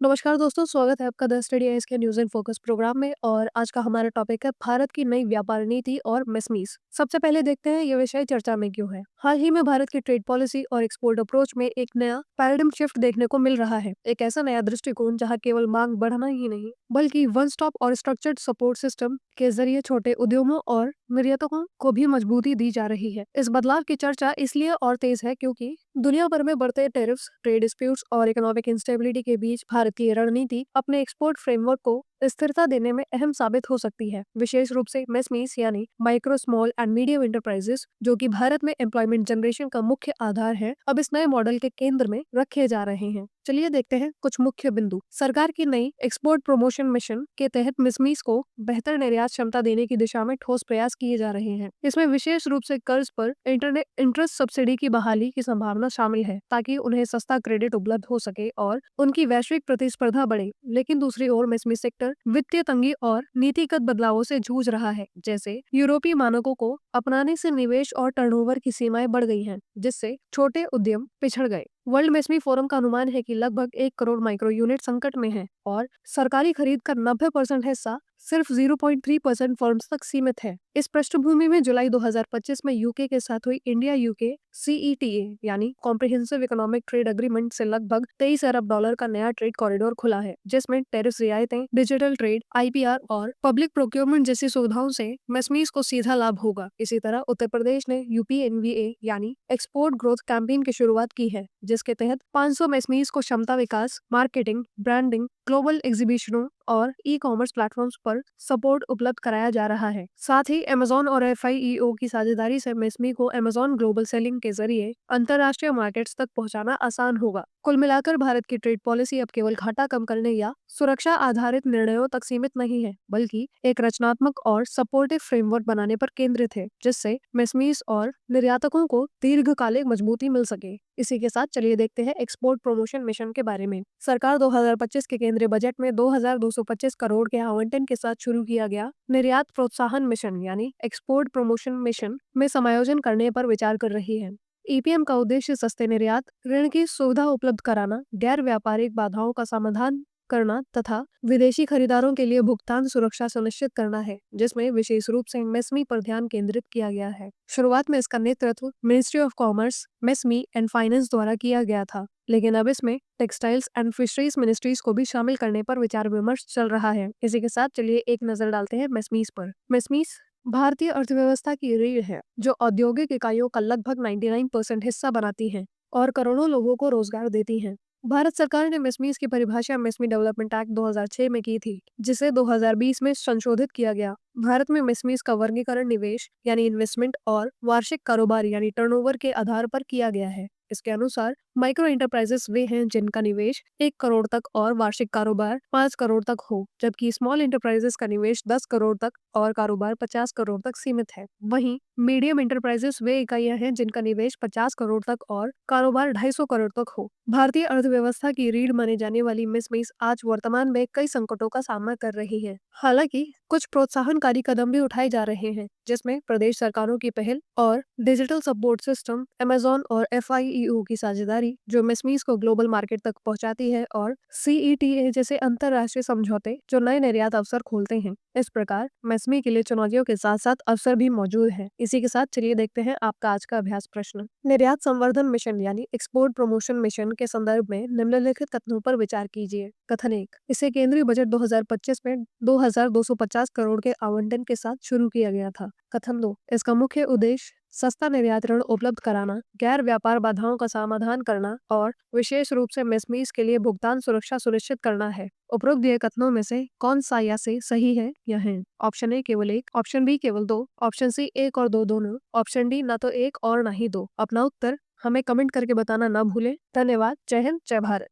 नमस्कार दोस्तों, स्वागत है आपका द स्टडी एज के न्यूज़ इन फोकस प्रोग्राम में। और आज का हमारा टॉपिक है भारत की नई व्यापार नीति और मिसमीस। सबसे पहले देखते हैं ये विषय चर्चा में क्यों है। हाल ही में भारत की ट्रेड पॉलिसी और एक्सपोर्ट अप्रोच में एक नया पैराडिम शिफ्ट देखने को मिल रहा है। एक ऐसा नया दृष्टिकोण जहां केवल मांग बढ़ाना ही नहीं बल्कि वन स्टॉप और स्ट्रक्चर्ड सपोर्ट सिस्टम के जरिए छोटे उद्यमों और निर्यातकों को भी मजबूती दी जा रही है। इस बदलाव की चर्चा इसलिए और तेज है क्योंकि दुनिया भर में बढ़ते टैरिफ्स, ट्रेड डिस्प्यूट्स और इकोनॉमिक इंस्टेबिलिटी के बीच भारत की रणनीति अपने एक्सपोर्ट फ्रेमवर्क को स्थिरता देने में अहम साबित हो सकती है। विशेष रूप से एमएसएमईज यानी micro, small and medium enterprises, जो कि भारत में एम्प्लॉयमेंट जनरेशन का मुख्य आधार है, अब इस नए मॉडल के केंद्र में रखे जा रहे हैं। चलिए देखते हैं कुछ मुख्य बिंदु। सरकार की नई एक्सपोर्ट प्रमोशन मिशन के तहत मिसमीस को बेहतर निर्यात क्षमता देने की दिशा में ठोस प्रयास किए जा रहे हैं। इसमें विशेष रूप से कर्ज पर इंटरनेट इंटरेस्ट सब्सिडी की बहाली की संभावना शामिल है, ताकि उन्हें सस्ता क्रेडिट उपलब्ध हो सके और उनकी वैश्विक प्रतिस्पर्धा बढ़े। लेकिन दूसरी ओर मिसमीस सेक्टर वित्तीय तंगी और नीतिगत बदलावों से जूझ रहा है। जैसे यूरोपीय मानकों को अपनाने से निवेश और टर्नओवर की सीमाएं बढ़ गई हैं, जिससे छोटे उद्यम पिछड़ गए। वर्ल्ड मेसमी फोरम का अनुमान है कि लगभग 1 करोड़ माइक्रो यूनिट संकट में है और सरकारी खरीद का 90% हिस्सा सिर्फ 0.3% फर्म्स तक सीमित है। इस पृष्ठभूमि में जुलाई 2025 में यूके के साथ हुई इंडिया यूके सीईटीए यानी कॉम्प्रिहेंसिव इकोनॉमिक ट्रेड एग्रीमेंट से लगभग $23 अरब का नया ट्रेड कॉरिडोर खुला है, जिसमें टैरिफ रियायतें, डिजिटल ट्रेड, आईपीआर और पब्लिक प्रोक्योरमेंट जैसी सुविधाओं से मेसमीज को सीधा लाभ होगा। इसी तरह उत्तर प्रदेश ने यूपीएनवीए यानी एक्सपोर्ट ग्रोथ कैंपेन की शुरुआत की है, जिसके तहत 500 मेसमीज को क्षमता विकास, मार्केटिंग, ब्रांडिंग, ग्लोबल एग्जीबिशनों और ई कॉमर्स प्लेटफॉर्म्स पर सपोर्ट उपलब्ध कराया जा रहा है। साथ ही अमेजॉन और एफआईईओ की साझेदारी से मेसमी को अमेजॉन ग्लोबल सेलिंग के जरिए अंतरराष्ट्रीय मार्केट्स तक पहुंचाना आसान होगा। कुल मिलाकर भारत की ट्रेड पॉलिसी अब केवल घाटा कम करने या सुरक्षा आधारित निर्णयों तक सीमित नहीं है, बल्कि एक रचनात्मक और सपोर्टिव फ्रेमवर्क बनाने पर केंद्रित है, जिससे मेसमीज और निर्यातकों को दीर्घकालिक मजबूती मिल सके। इसी के साथ चलिए देखते हैं एक्सपोर्ट प्रमोशन मिशन के बारे में। सरकार 2025 के केंद्रीय बजट में 2225 करोड़ के आवंटन के साथ शुरू किया गया निर्यात प्रोत्साहन मिशन यानी एक्सपोर्ट प्रमोशन मिशन में समायोजन करने पर विचार कर रही है। ईपीएम का उद्देश्य सस्ते निर्यात, ऋण की सुविधा उपलब्ध कराना, गैर व्यापारिक बाधाओं का समाधान करना तथा विदेशी खरीदारों के लिए भुगतान सुरक्षा सुनिश्चित करना है, जिसमें विशेष रूप से मेसमी पर ध्यान केंद्रित किया गया है। शुरुआत में इसका नेतृत्व ministry of commerce, MSME and finance द्वारा किया गया था, लेकिन अब इसमें टेक्सटाइल्स एंड फिशरीज मिनिस्ट्रीज को भी शामिल करने पर विचार विमर्श चल रहा है। इसी के साथ चलिए एक नजर डालते हैं मेसमीज पर। मेसमीज भारतीय अर्थव्यवस्था की रीढ़ है, जो औद्योगिक इकाइयों का लगभग 99% हिस्सा बनाती है और करोड़ों लोगों को रोजगार देती हैं। भारत सरकार ने मेसमीज की परिभाषा मेसमी डेवलपमेंट एक्ट 2006 में की थी, जिसे 2020 में संशोधित किया गया। भारत में मेसमीज का वर्गीकरण निवेश यानी इन्वेस्टमेंट और वार्षिक कारोबार यानी टर्नओवर के आधार पर किया गया है। इसके अनुसार माइक्रो एंटरप्राइजेस वे हैं जिनका निवेश 1 करोड़ तक और वार्षिक कारोबार 5 करोड़ तक हो, जबकि स्मॉल एंटरप्राइजेस का निवेश 10 करोड़ तक और कारोबार 50 करोड़ तक सीमित है। वहीं मीडियम एंटरप्राइजेस वे इकाइयां हैं जिनका निवेश 50 करोड़ तक और कारोबार 250 करोड़ तक हो। भारतीय अर्थव्यवस्था की रीढ़ माने जाने वाली मिसमीज आज वर्तमान में कई संकटों का सामना कर रही है। हालांकि कुछ प्रोत्साहनकारी कदम भी उठाए जा रहे हैं, जिसमें प्रदेश सरकारों की पहल और डिजिटल सपोर्ट सिस्टम, अमेजॉन और एफआईईओ की साझेदारी जो मिसमीज को ग्लोबल मार्केट तक पहुंचाती है, और सीईटीए जैसे अंतरराष्ट्रीय समझौते जो नए निर्यात अवसर खोलते हैं। इस प्रकार मेसमी के लिए चुनौतियों के साथ साथ अवसर भी मौजूद है। इसी के साथ चलिए देखते हैं आपका आज का अभ्यास प्रश्न। निर्यात संवर्धन मिशन यानी एक्सपोर्ट प्रमोशन मिशन के संदर्भ में निम्नलिखित कथनों पर विचार कीजिए। कथन 1, इसे केंद्रीय बजट 2025 में 2250 करोड़ के आवंटन के साथ शुरू किया गया था। कथन 2, इसका मुख्य उद्देश्य सस्ता निर्यात ऋण उपलब्ध कराना, गैर व्यापार बाधाओं का समाधान करना और विशेष रूप से मेसमीज के लिए भुगतान सुरक्षा सुनिश्चित करना है। उपरोक्त दिए कथनों में से कौन सा या से सही है या है? ऑप्शन ए केवल 1, ऑप्शन बी केवल 2, ऑप्शन सी 1 और 2 दोनों, ऑप्शन डी ना तो 1 और ना ही 2। अपना उत्तर हमें कमेंट करके बताना ना भूलें। धन्यवाद। जय हिंद, जय भारत।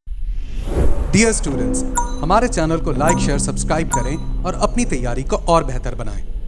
डियर स्टूडेंट्स, हमारे चैनल को लाइक, शेयर, सब्सक्राइब करें और अपनी तैयारी को और बेहतर बनाएं।